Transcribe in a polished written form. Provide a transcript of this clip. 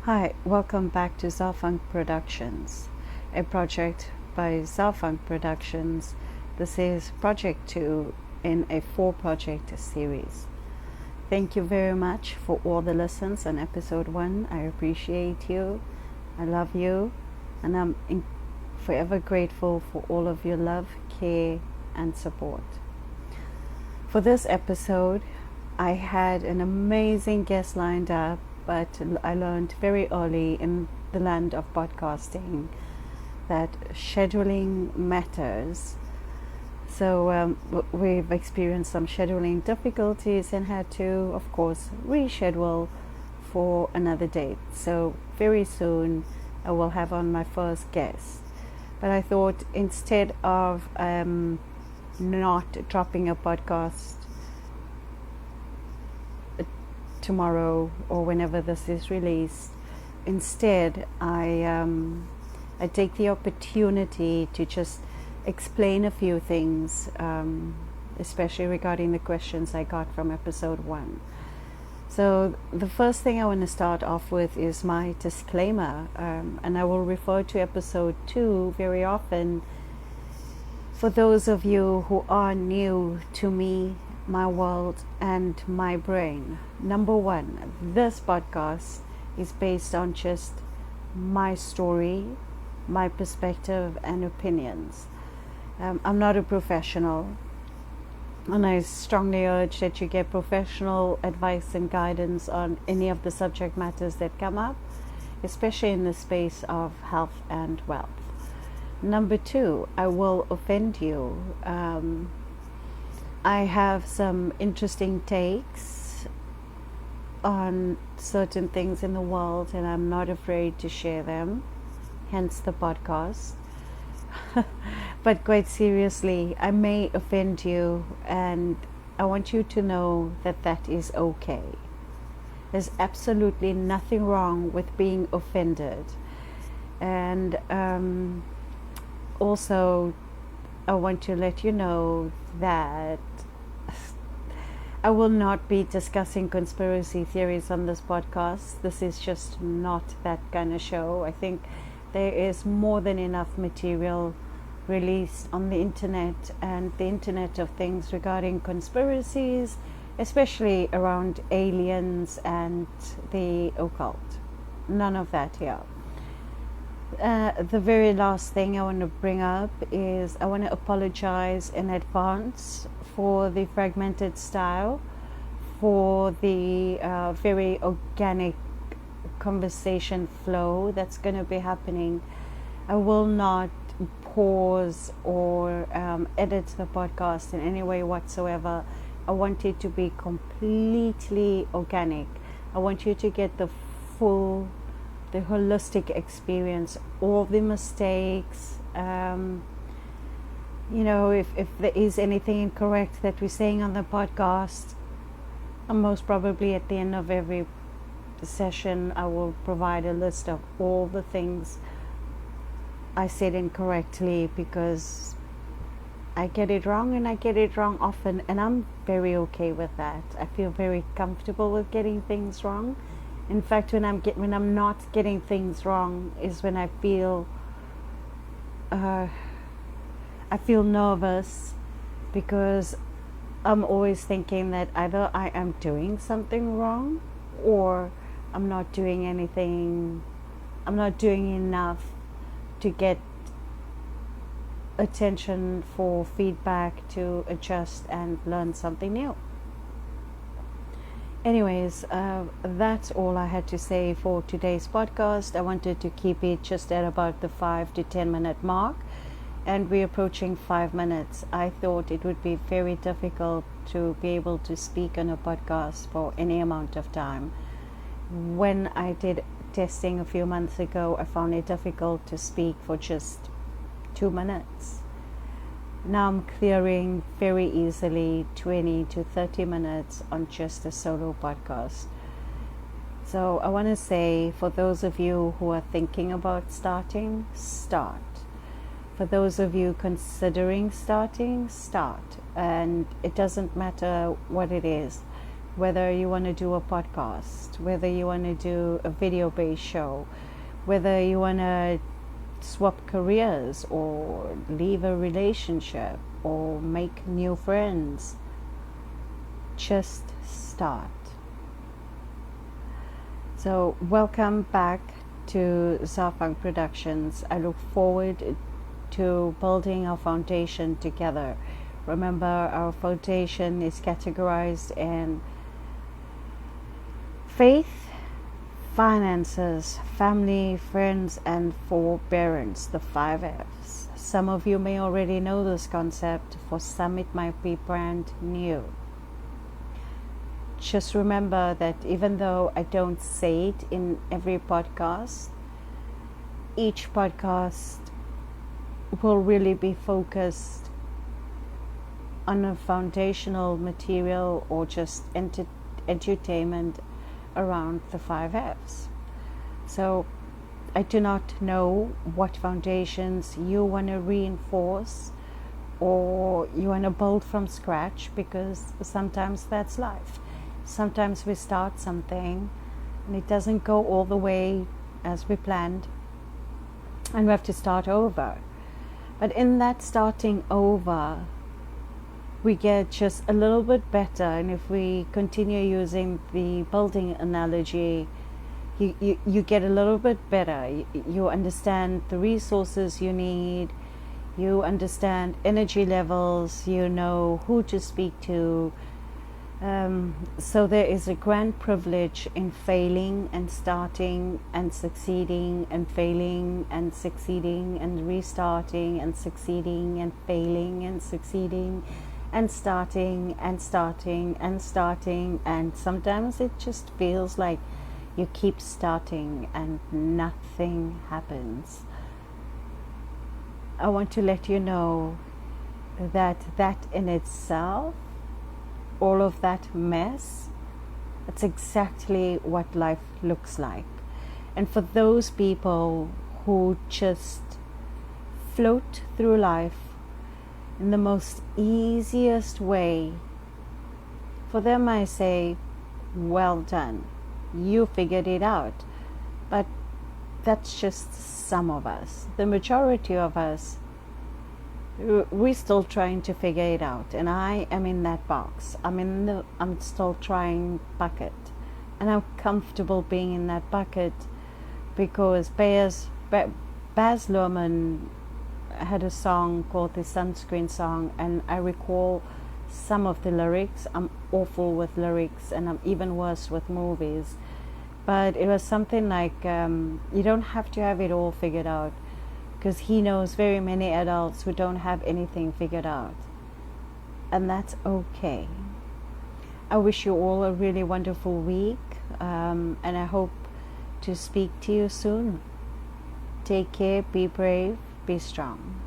Hi, welcome back to Zafunk Productions, a project by Zafunk Productions. This is project 2 in a 4-project series. Thank you very much for all the listens on episode 1. I appreciate you. I love you. And I'm forever grateful for all of your love, care, and support. For this episode, I had an amazing guest lined up, but I learned very early in the land of podcasting that scheduling matters. So we've experienced some scheduling difficulties and had to, of course, reschedule for another date. So very soon I will have on my first guest. But I thought instead of not dropping a podcast tomorrow or whenever this is released, instead I take the opportunity to just explain a few things, especially regarding the questions I got from episode 1. So the first thing I want to start off with is my disclaimer, and I will refer to episode 2 very often for those of you who are new to me, my world, and my brain. Number 1, this podcast is based on just my story, my perspective, and opinions. I'm not a professional, and I strongly urge that you get professional advice and guidance on any of the subject matters that come up, especially in the space of health and wealth. Number 2, I will offend you. I have some interesting takes on certain things in the world, and I'm not afraid to share them, hence the podcast. But quite seriously, I may offend you, and I want you to know that that is okay. There's absolutely nothing wrong with being offended. And also, I want to let you know that I will not be discussing conspiracy theories on this podcast. This is just not that kind of show. I think there is more than enough material released on the internet and the Internet of Things regarding conspiracies, especially around aliens and the occult. None of that here. The very last thing I want to bring up is I want to apologize in advance for the fragmented style, for the very organic conversation flow that's going to be happening. I will not pause or edit the podcast in any way whatsoever. I want it to be completely organic. I want you to get the holistic experience, all the mistakes. If there is anything incorrect that we're saying on the podcast, most probably at the end of every session I will provide a list of all the things I said incorrectly, because I get it wrong, and I get it wrong often, and I'm very okay with that. I feel very comfortable with getting things wrong. In fact, when I'm not getting things wrong is when I feel nervous, because I'm always thinking that either I am doing something wrong, or I'm not doing enough to get attention for feedback to adjust and learn something new. Anyways, that's all I had to say for today's podcast. I wanted to keep it just at about the 5 to 10 minute mark, and we're approaching 5 minutes. I thought it would be very difficult to be able to speak on a podcast for any amount of time. When I did testing a few months ago, I found it difficult to speak for just 2 minutes. Now I'm clearing very easily 20 to 30 minutes on just a solo podcast. So I want to say, for those of you who are thinking about starting, start. For those of you considering starting, start. And it doesn't matter what it is. whether you want to do a podcast, whether you want to do a video-based show, whether you want to swap careers or leave a relationship or make new friends. Just start. So welcome back to Zafang Productions. I look forward to building our foundation together. Remember, our foundation is categorized in faith, finances, family, friends, and forbearance, the 5 F's. Some of you may already know this concept. For some, it might be brand new. Just remember that even though I don't say it in every podcast, each podcast will really be focused on a foundational material or just entertainment around the 5 F's. So I do not know what foundations you want to reinforce or you want to build from scratch, because sometimes that's life. Sometimes we start something and it doesn't go all the way as we planned and we have to start over. But in that starting over, we get just a little bit better. And if we continue using the building analogy, you get a little bit better. You understand the resources you need, you understand energy levels, you know who to speak to. So there is a grand privilege in failing and starting and succeeding and failing and succeeding and restarting and succeeding and failing and succeeding and starting and starting and starting. And sometimes it just feels like you keep starting and nothing happens. I want to let you know that in itself, all of that mess, that's exactly what life looks like. And for those people who just float through life in the most easiest way, for them I say, well done, you figured it out. But that's just some of us. The majority of us, we're still trying to figure it out, and I am in that box. I'm still trying bucket, and I'm comfortable being in that bucket because Baz Luhrmann had a song called the Sunscreen Song, and I recall some of the lyrics. I'm awful with lyrics, and I'm even worse with movies, but it was something like, you don't have to have it all figured out, because he knows very many adults who don't have anything figured out. And that's okay. I wish you all a really wonderful week, and I hope to speak to you soon. Take care, be brave, be strong.